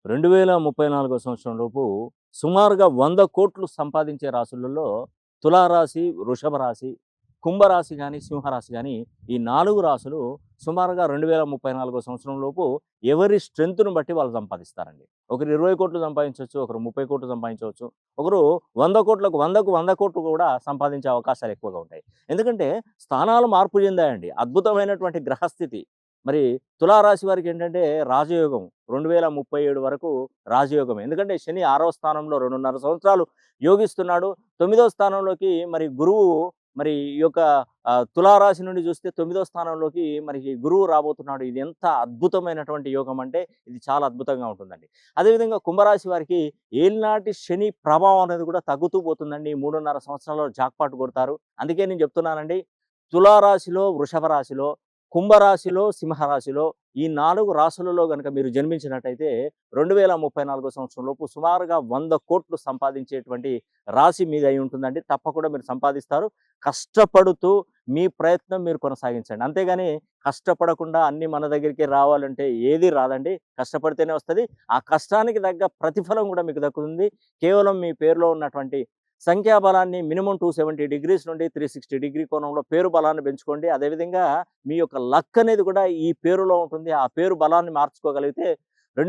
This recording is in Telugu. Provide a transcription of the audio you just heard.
2034 సంవత్సరంలోపు సుమారుగా 100,00,00,000 సంపాదించే రాశులలో తులారాశి, వృషభ రాశి, కుంభరాశి గాని, సింహరాశి గాని ఈ 4 రాశులు సుమారుగా 2034 సంవత్సరంలోపు ఎవరి స్ట్రెంగ్త్‌ని బట్టి వాళ్ళు సంపాదిస్తారండి. ఒకరు 20,00,00,000 సంపాదించొచ్చు, ఒకరు 30,00,00,000 సంపాదించవచ్చు. ఒకరు 100,00,00,000కు 100కు 100,00,00,000 కూడా సంపాదించే అవకాశాలు ఎక్కువగా ఉంటాయి. ఎందుకంటే స్థానాలు మార్పు చెందాయండి. అద్భుతమైనటువంటి గ్రహస్థితి. మరి తులారాశి వారికేంటంటే రాజయోగం 2037 వరకు రాజయోగమే. ఎందుకంటే శని 6వ స్థానంలో 2.5 సంవత్సరాలు యోగిస్తున్నాడు. 9వ స్థానంలోకి మరి గురువు మరి ఈ యొక్క తులారాశి నుండి చూస్తే 9వ స్థానంలోకి మనకి గురువు రాబోతున్నాడు. ఇది ఎంత అద్భుతమైనటువంటి యోగం అంటే ఇది చాలా అద్భుతంగా ఉంటుందండి. అదేవిధంగా కుంభరాశి వారికి ఏలినాటి శని ప్రభావం అనేది కూడా తగ్గుతూ పోతుందండి. 3.5 సంవత్సరాల్లో జాక్‌పాట్ కొడతారు. అందుకే నేను చెప్తున్నానండి. తులారాశిలో, వృషభ రాశిలో, కుంభరాశిలో, సింహరాశిలో ఈ 4 రాశులలో గనుక మీరు జన్మించినట్టయితే 2034 సంవత్సరంలోపు సుమారుగా 100,00,00,000 సంపాదించేటువంటి రాశి మీది అయి ఉంటుందండి. తప్పకుండా మీరు సంపాదిస్తారు. కష్టపడుతూ మీ ప్రయత్నం మీరు కొనసాగించండి. అంతేగాని కష్టపడకుండా అన్నీ మన దగ్గరికే రావాలంటే ఏది రాదండి. కష్టపడితేనే వస్తది. ఆ కష్టానికి తగ్గ ప్రతిఫలం కూడా మీకు దక్కుతుంది. కేవలం మీ పేరులో ఉన్నటువంటి సంఖ్యాబలాన్ని మినిమమ్ 270 డిగ్రీస్ నుండి 360 డిగ్రీ కోణంలో పేరు బలాన్ని పెంచుకోండి. అదేవిధంగా మీ యొక్క లక్ అనేది కూడా ఈ పేరులో ఉంటుంది. ఆ పేరు బలాన్ని మార్చుకోగలిగితే రెండు